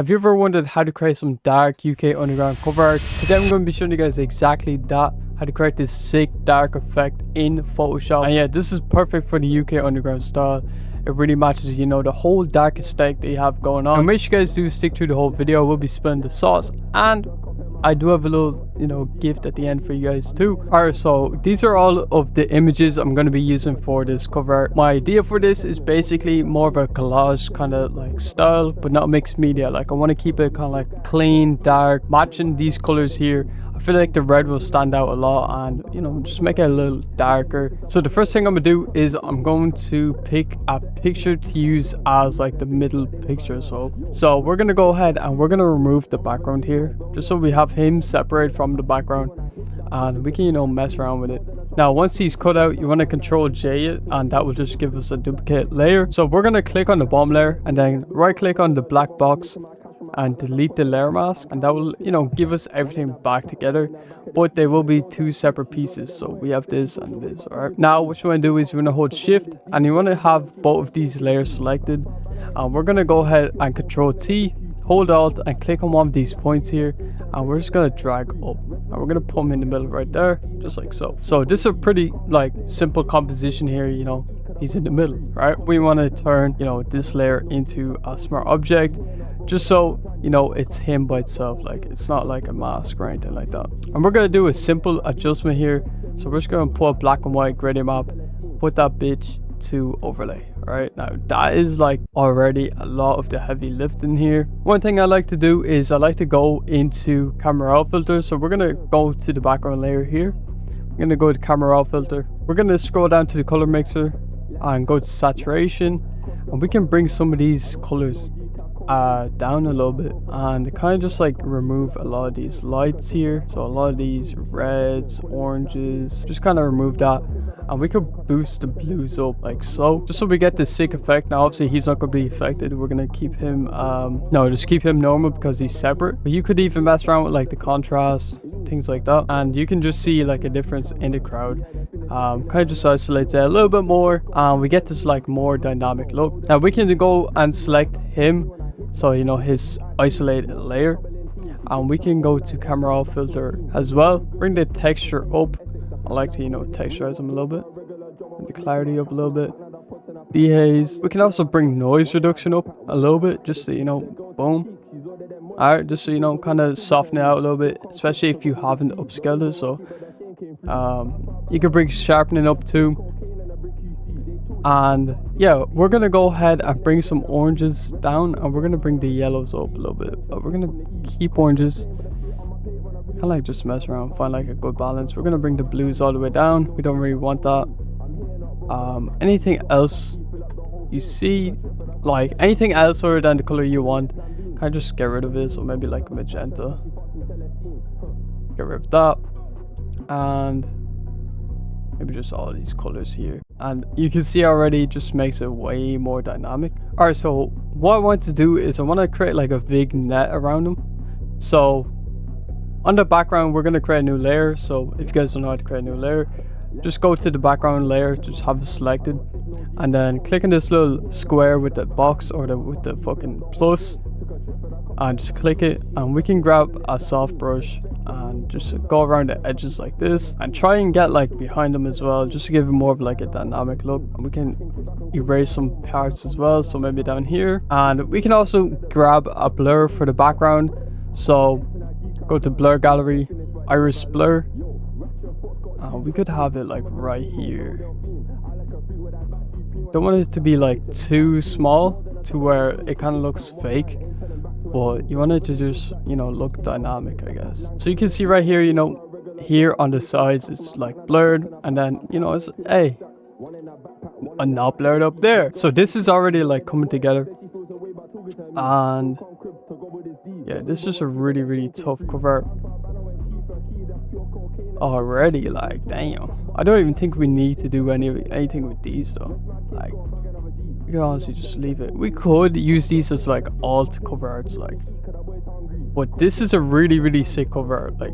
Have you ever wondered how to create some dark UK underground cover art? Today I'm going to be showing you guys exactly that, how to create this sick dark effect in Photoshop. And yeah, this is perfect for the UK underground style. It really matches, you know, the whole dark aesthetic that you have going on. And make sure you guys do stick through the whole video. We'll be spilling the sauce, and I do have a little, you know, gift at the end for you guys too. Alright, so these are all of the images I'm going to be using for this cover art. My idea for this is basically more of a collage kind of like style, but not mixed media. Like I want to keep it kind of like clean, dark, matching these colors here. I feel like the red will stand out a lot and, you know, just make it a little darker. So the first thing I'm gonna do is I'm going to pick a picture to use as like the middle picture. So we're gonna go ahead and we're gonna remove the background here, just so we have him separate from the background and we can, you know, mess around with it. Now once he's cut out, you want to Control J it, and that will just give us a duplicate layer. So we're gonna click on the bottom layer and then right click on the black box and delete the layer mask, and that will, you know, give us everything back together, but they will be two separate pieces. So we have this and this. All right, now what you want to do is you want to hold shift and you want to have both of these layers selected, and we're going to go ahead and Control T, hold Alt and click on one of these points here, and we're just going to drag up and we're going to put them in the middle right there, just like so. So this is a pretty like simple composition here, you know, he's in the middle, right? We want to turn, you know, this layer into a smart object, just so, you know, it's him by itself, like it's not like a mask or anything like that. And we're going to do a simple adjustment here. So we're just going to put a black and white gradient map, put that bitch to overlay. All right, now that is like already a lot of the heavy lifting here. One thing I like to do is I like to go into camera raw filter. So we're going to go to the background layer here. We're going to go to camera raw filter. We're going to scroll down to the color mixer and go to saturation, and we can bring some of these colors down a little bit and kind of just like remove a lot of these lights here. So a lot of these reds, oranges, just kind of remove that, and we could boost the blues up like so, just so we get this sick effect. Now obviously he's not going to be affected. We're going to keep him just keep him normal because he's separate, but you could even mess around with like the contrast, things like that, and you can just see like a difference in the crowd. Kind of just isolates it a little bit more, and we get this like more dynamic look. Now we can go and select him, so you know, his isolated layer, and we can go to camera raw filter as well, bring the texture up. I like to, you know, texturize him a little bit, bring the clarity up a little bit, dehaze. We can also bring noise reduction up a little bit, just so, you know, boom. Alright, just so, you know, kind of soften it out a little bit, especially if you haven't upscaled it. So you can bring sharpening up too. And yeah, we're gonna go ahead and bring some oranges down, and we're gonna bring the yellows up a little bit, but we're gonna keep oranges, kind of like just mess around, find like a good balance. We're gonna bring the blues all the way down. We don't really want that. Anything else you see, like anything else other than the color you want, kind of just get rid of it. So maybe like magenta, get rid of that, and maybe just all these colors here, and you can see already it just makes it way more dynamic. All right, so what I want to do is I want to create like a big net around them. So on the background, we're going to create a new layer. So if you guys don't know how to create a new layer, just go to the background layer, just have it selected, and then click on this little square with the box or with the fucking plus, and just click it, and we can grab a soft brush and just go around the edges like this, and try and get like behind them as well, just to give it more of like a dynamic look. And we can erase some parts as well, so maybe down here, and we can also grab a blur for the background. So go to blur gallery, iris blur, and we could have it like right here. Don't want it to be like too small to where it kind of looks fake, but you want it to just, you know, look dynamic, I guess. So you can see right here, you know, here on the sides it's like blurred, and then, you know, it's not blurred up there. So this is already like coming together, and yeah, this is a really tough cover already. Like damn, I don't even think we need to do anything with these though. Like we can honestly just leave it. We could use these as like alt cover arts, like, but this is a really sick cover art. Like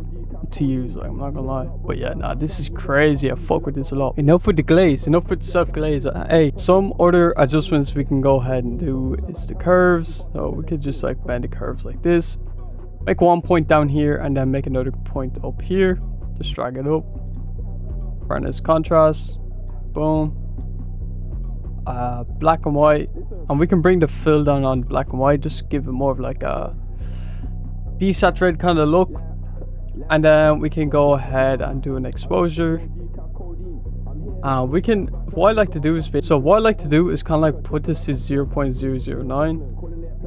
to use, like, I'm not gonna lie. But yeah, nah, this is crazy. I fuck with this a lot. Enough with the glaze, enough with the self glaze. Hey, some other adjustments we can go ahead and do is the curves. So we could just like bend the curves like this, make one point down here and then make another point up here. Just drag it up, brightness, contrast, boom. Black and white, and we can bring the fill down on black and white, just give it more of like a desaturated kind of look. And then we can go ahead and do an exposure. We can, what I like to do is kind of like put this to 0.009.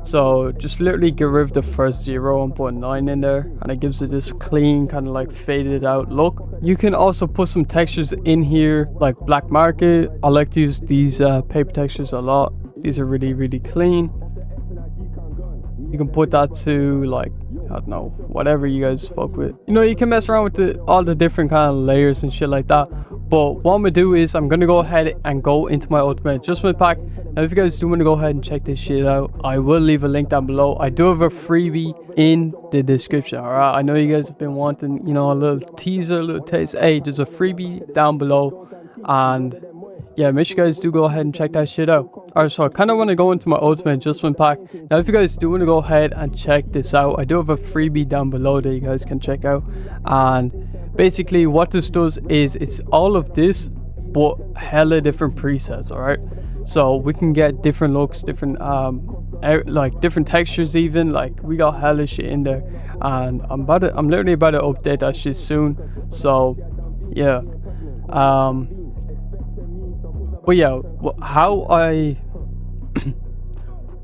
So just literally get rid of the first 0 and put 9 in there, and it gives it this clean kind of like faded out look. You can also put some textures in here like black market. I like to use these paper textures a lot. These are really clean. You can put that to like, I don't know, whatever you guys fuck with. You know, you can mess around with all the different kind of layers and shit like that. But what I'm gonna do is I'm gonna go ahead and go into my ultimate adjustment pack. Now if you guys do want to go ahead and check this shit out, I will leave a link down below. I do have a freebie in the description. Alright, I know you guys have been wanting, you know, a little teaser, a little taste. Hey, there's a freebie down below, and yeah, make sure you guys do go ahead and check that shit out. Alright, so I kind of want to go into my ultimate adjustment pack. Now if you guys do want to go ahead and check this out, I do have a freebie down below that you guys can check out. And basically what this does is it's all of this but hella different presets. Alright, so we can get different looks, different like different textures even. Like we got hella shit in there, and I'm literally about to update that shit soon. So yeah, but yeah,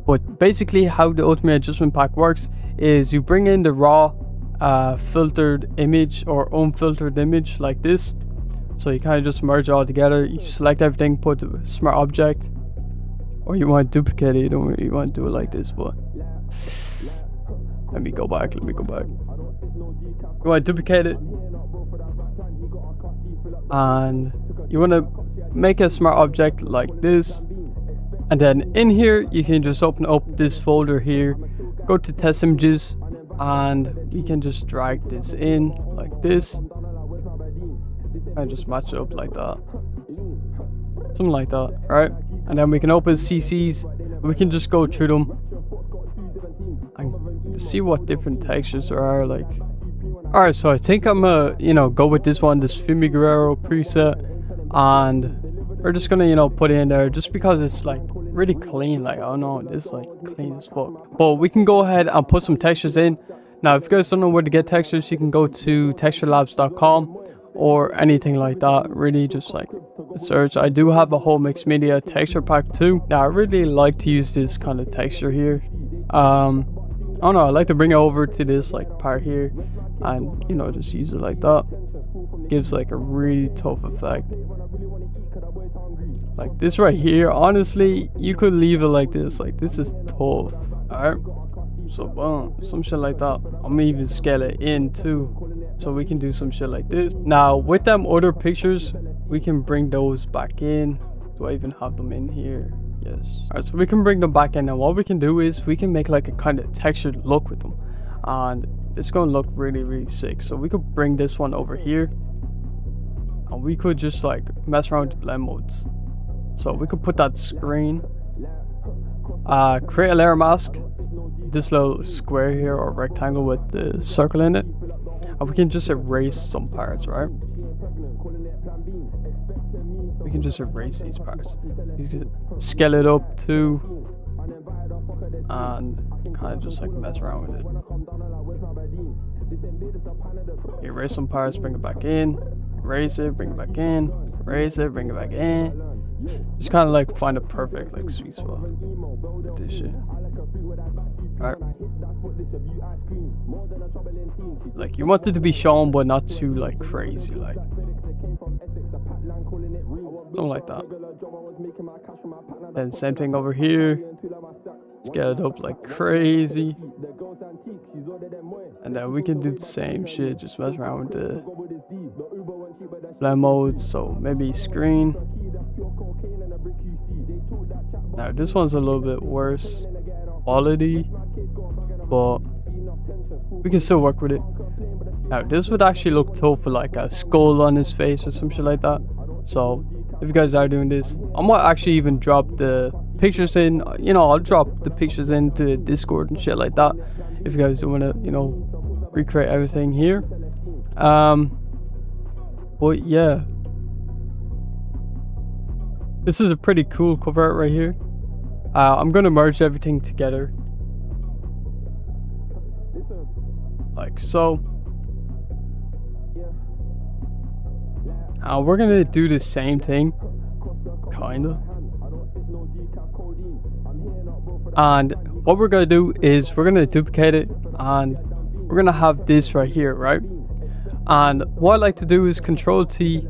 but basically how the ultimate adjustment pack works is you bring in the raw filtered image or unfiltered image like this. So you kind of just merge it all together. You select everything, put the smart object, or you want to duplicate it. You don't really want to do it like this, but let me go back. You want to duplicate it, and you want to make a smart object like this. And then in here you can just open up this folder here, go to test images, and we can just drag this in like this and just match it up like that, something like that. Right, and then we can open CCs. We can just go through them and see what different textures there are. Like, alright, so I think I'm gonna, you know, go with this one, this Fumigaro preset, and we're just gonna, you know, put it in there just because it's like really clean. Like, I don't know, it's like clean as fuck. But we can go ahead and put some textures in. Now if you guys don't know where to get textures, you can go to texturelabs.com or anything like that. Really just like search. I do have a whole mixed media texture pack too. Now I really like to use this kind of texture here. I don't know, I like to bring it over to this like part here and, you know, just use it like that. Gives like a really tough effect. Like this right here, honestly, you could leave it like this. Like this is tough. Alright, so boom, some shit like that. I'm gonna even scale it in too, so we can do some shit like this. Now with them other pictures, we can bring those back in. Do I even have them in here? Yes. Alright, so we can bring them back in, and what we can do is we can make like a kind of textured look with them, and it's gonna look really sick. So we could bring this one over here, and we could just like mess around with blend modes. So we could put that screen, create a layer mask, this little square here or rectangle with the circle in it, and we can just erase some parts. Right, we can just erase these parts. You can scale it up too, and kind of just like mess around with it. Erase some parts, bring it back in, erase it, bring it back in, erase it, bring it back in. Just kind of like find a perfect like sweet spot with this shit. Alright, like you want it to be shown but not too like crazy, like something like that. Then same thing over here, scale it up like crazy, and then we can do the same shit, just mess around with the blend mode. So maybe screen. Now this one's a little bit worse quality, but we can still work with it. Now this would actually look tough with like a skull on his face or some shit like that. So if you guys are doing this, I might actually even drop the pictures in, you know, I'll drop the pictures into Discord and shit like that if you guys want to, you know, recreate everything here. But yeah, this is a pretty cool cover art right here. I'm gonna merge everything together like so. We're gonna do the same thing, kinda. And what we're gonna do is we're gonna duplicate it, and we're gonna have this right here, right? And what I like to do is Control T.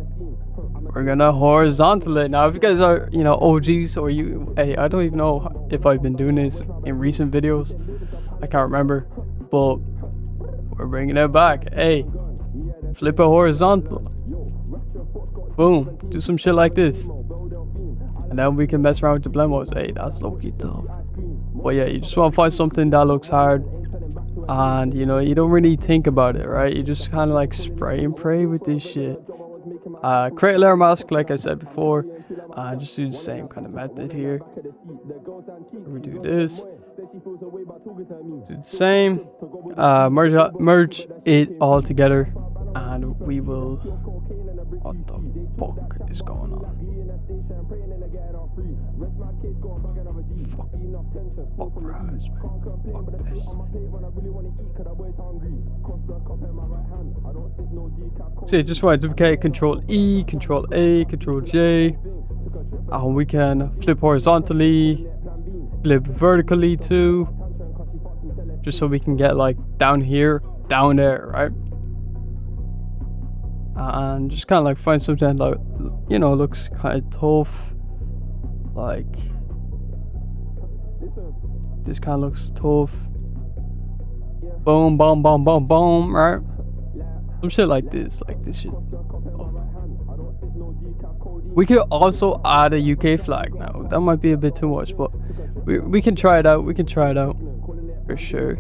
We're gonna horizontal it. Now, if you guys are, you know, OGs or you, hey, I don't even know if I've been doing this in recent videos. I can't remember, but we're bringing it back. Hey, flip it horizontal. Boom, do some shit like this. And then we can mess around with the blend modes. Hey, that's low-key tough. But yeah, you just want to find something that looks hard. And, you know, you don't really think about it, right? You just kind of like spray and pray with this shit. Create a layer mask, like I said before. Just do the same kind of method here. We do this. Do the same. Merge it all together. And we will... What the fuck is going on? Fuck fries, man. Fuck this. So you just want to duplicate, Control E, Control A, Control J. And we can flip horizontally, flip vertically too. Just so we can get like down here, down there, right? And just kind of like find something that, you know, looks kind of tough. Like this kind of looks tough. Boom, boom, boom, boom, boom, right? Some shit like this shit. We could also add a UK flag now. That might be a bit too much, but we can try it out. We can try it out for sure.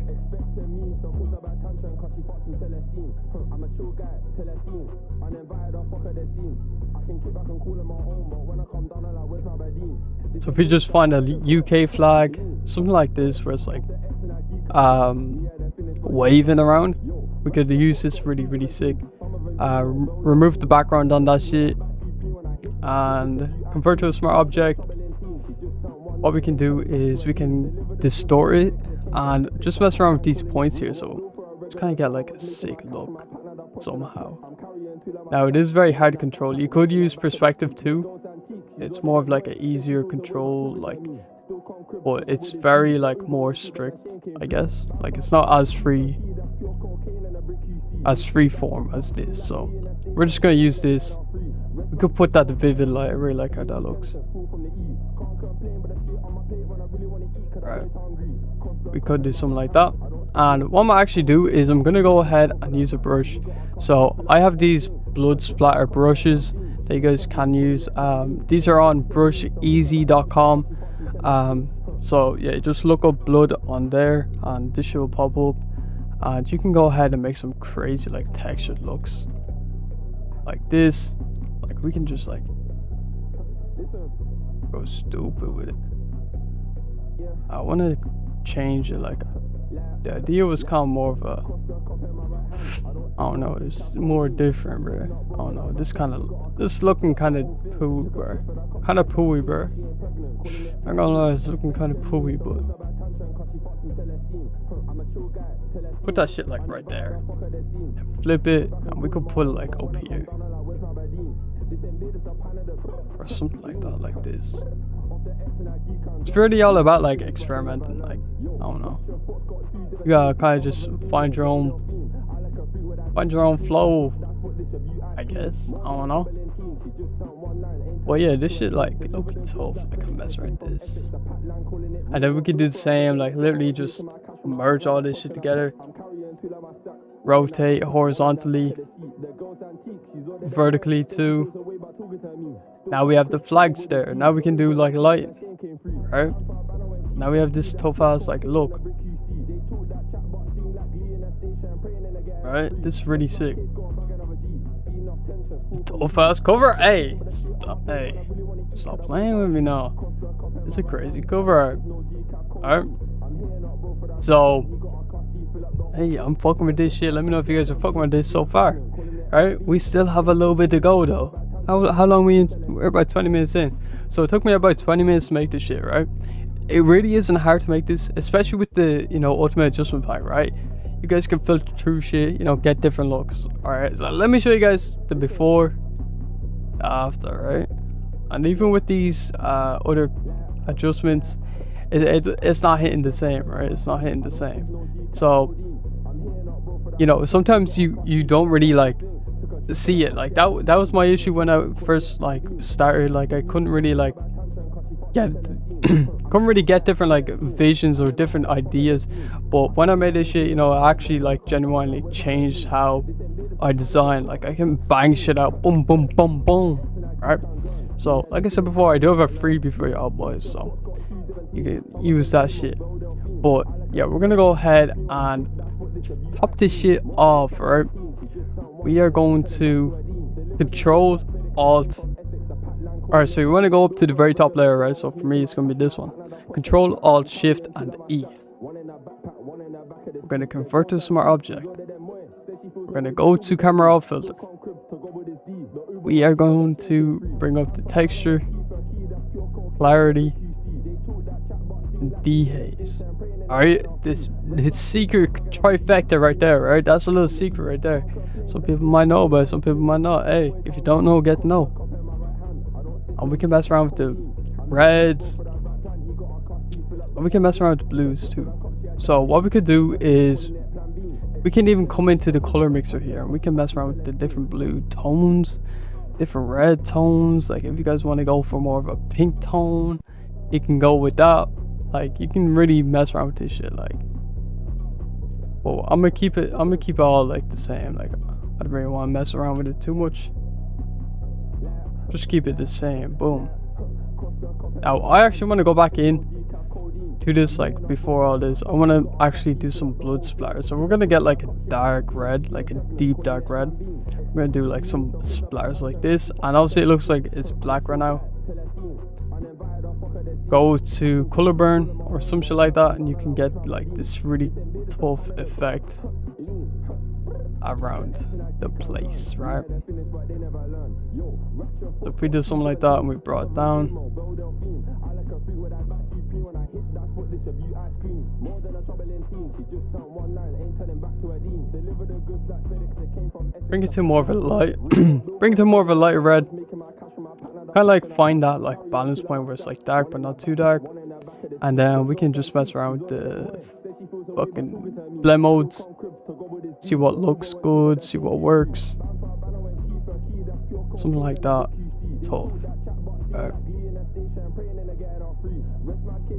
So if we just find a UK flag, something like this, where it's like waving around, we could use this really sick. Remove the background on that shit and convert to a smart object. What we can do is we can distort it and just mess around with these points here, so just kind of get like a sick look somehow. Now it is very hard to control. You could use perspective too. It's more of like an easier control, like, but it's very like more strict, I guess. Like it's not as free form as this. So we're just gonna use this. We could put that to vivid light. I really like how that looks. Right. We could do something like that. And what I'm gonna actually do is I'm gonna go ahead and use a brush. So I have these blood splatter brushes that you guys can use. These are on brusheasy.com. So yeah, just look up blood on there and this should pop up, and you can go ahead and make some crazy like textured looks like this. Like we can just like go stupid with it. I want to change it. Like the idea was kind of more of a, I don't know, it's more different, bro. I don't know, this looking kind of poo, bro. Kind of pooey, bro. I'm gonna lie, it's looking kind of pooey, but put that shit like right there. Flip it, and we could put it like up here. Or something like that, like this. It's really all about like experimenting, like, I don't know. You gotta kind of just find your own flow, I guess. I don't know. Well, yeah, this shit like looking tough. I can mess right this, and then we can do the same. Like literally just merge all this shit together. Rotate horizontally, vertically too. Now we have the flags there. Now we can do like light, right? Now we have this tough ass like look. Right? This is really sick. Tough ass cover. Hey, stop playing with me now. It's a crazy cover art. Alright. So, hey, I'm fucking with this shit. Let me know if you guys are fucking with this so far. Alright, we still have a little bit to go though. How long we're about 20 minutes in. So it took me about 20 minutes to make this shit, right? It really isn't hard to make this, especially with the, ultimate adjustment pack, right? You guys can filter through shit, get different looks. Alright, so let me show you guys the before, after, right? And even with these other adjustments, it's not hitting the same, right? It's not hitting the same. So, sometimes you don't really like see it. Like that was my issue when I first like started. Like I couldn't really like get different like visions or different ideas. But when I made this shit, I actually like genuinely changed how I design. Like I can bang shit out, boom boom boom boom, right? So like I said before, I do have a freebie for y'all boys, so you can use that shit. But yeah, we're gonna go ahead and top this shit off, right? We are going to Control Alt. Alright, so you want to go up to the very top layer, right? So for me, it's gonna be this one. Control Alt Shift and E. We're gonna convert to smart object. We're gonna go to camera off filter. We are going to bring up the texture, clarity, and dehaze. Alright, this secret trifecta right there, right? That's a little secret right there. Some people might know about it, some people might not. Hey, if you don't know, get to know. And we can mess around with the reds. And we can mess around with the blues too. So what we could do is we can even come into the color mixer here and we can mess around with the different blue tones, different red tones. Like if you guys want to go for more of a pink tone, you can go with that. Like you can really mess around with this shit. Like, well, I'm gonna keep it all like the same. Like I don't really want to mess around with it too much. Just keep it the same. Boom. Now I actually want to go back in to this, like before all this. I want to actually do some blood splatter. So we're gonna get like a dark red, like a deep dark red. We're gonna do like some splatters like this, and obviously it looks like it's black right now. Go to color burn or some shit like that, and you can get like this really tough effect around the place, right? So if we do something like that and we brought it down, bring it to more of a light bring it to more of a lighter red. Kind of like find that like balance point where it's like dark but not too dark, and then we can just mess around with the fucking blend modes, see what looks good, see what works, something like that. Tough.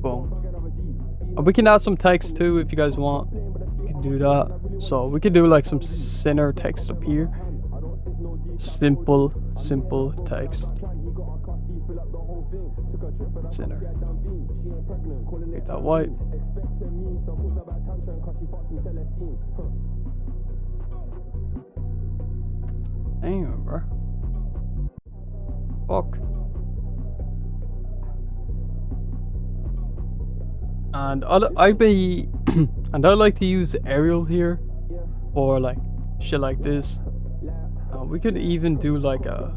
Boom. And we can add some text too if you guys want. You can do that. So we could do like some sinn6r text up here. Simple text. Sinn6r. Make that white. Damn, bro. Fuck. And I like to use aerial here, or like shit like this. We could even do like a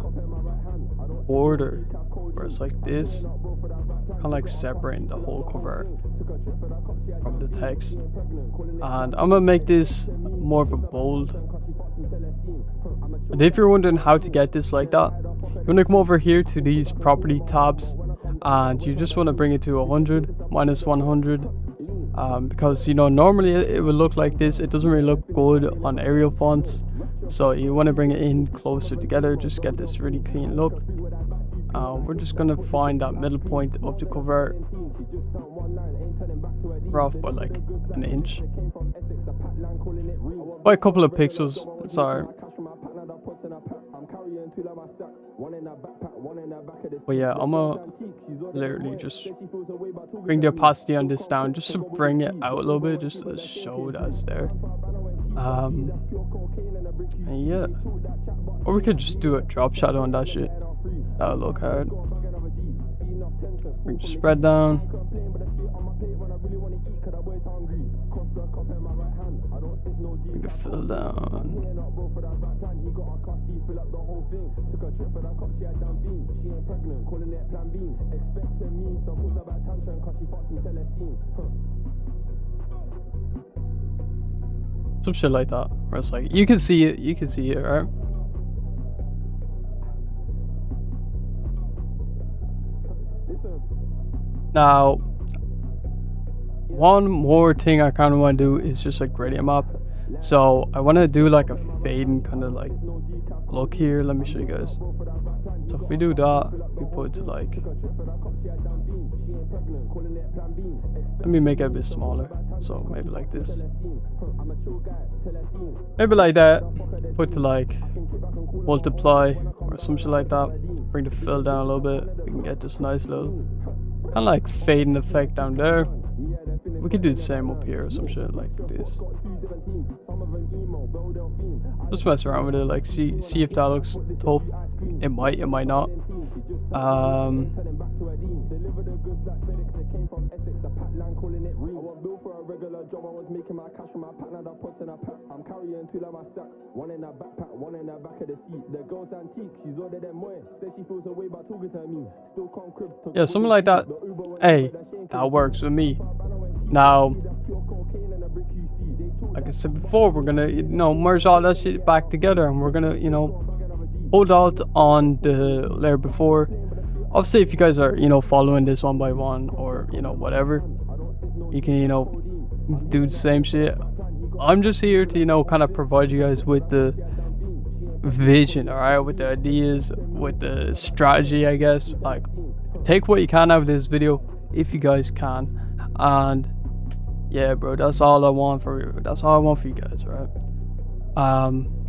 border where it's like this, kind of like separating the whole cover from the text. And I'm gonna make this more of a bold. And if you're wondering how to get this like that, you want to come over here to these property tabs, and you just want to bring it to 100 minus 100. Because normally it will look like this. It doesn't really look good on Arial fonts, so you want to bring it in closer together. Just get this really clean look. We're just gonna find that middle point of the cover. We're off by like an inch, by a couple of pixels. Sorry. But yeah, I'm gonna literally just bring the opacity on this down just to bring it out a little bit, just to show that's there. And yeah, or we could just do a drop shadow on that shit. That'll look hard. Bring the spread down. Bring the fill down. Some shit like that, where it's like you can see it, right? Now, one more thing I kind of want to do is just a gradient map. So I want to do like a fading kind of like look here. Let me show you guys. So if we do that, we put it to like, let me make it a bit smaller. So maybe like this. Maybe like that. Put to like multiply or some shit like that. Bring the fill down a little bit. We can get this nice little kind of like fading effect down there. We could do the same up here or some shit like this. Just mess around with it, like see if that looks tough. It might not. Yeah, something like that. Hey, that works with me. Now, like I said before, we're gonna, merge all that shit back together, and we're gonna, hold out on the layer before. Obviously, if you guys are, following this one by one, or, whatever, you can, do the same shit. I'm just here to, kind of provide you guys with the vision, alright, with the ideas, with the strategy, I guess. Like, take what you can out of this video, if you guys can. And yeah, bro, that's all I want for you. That's all I want for you guys, right?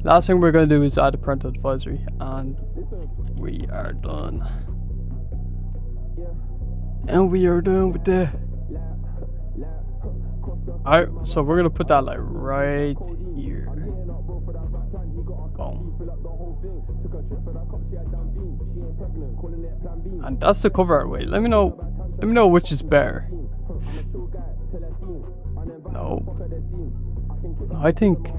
Last thing we're gonna do is add a parental advisory, and we are done. And we are done with that. Alright, so we're gonna put that like right here. Boom. And that's the cover art. Wait, let me know which is better. No, I think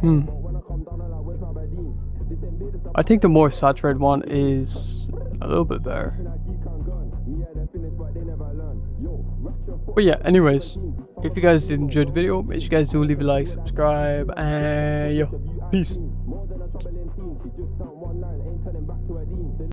I think the more saturated one is a little bit better. But yeah, anyways, if you guys did enjoy the video, make sure you guys do leave a like, subscribe, and yo, peace.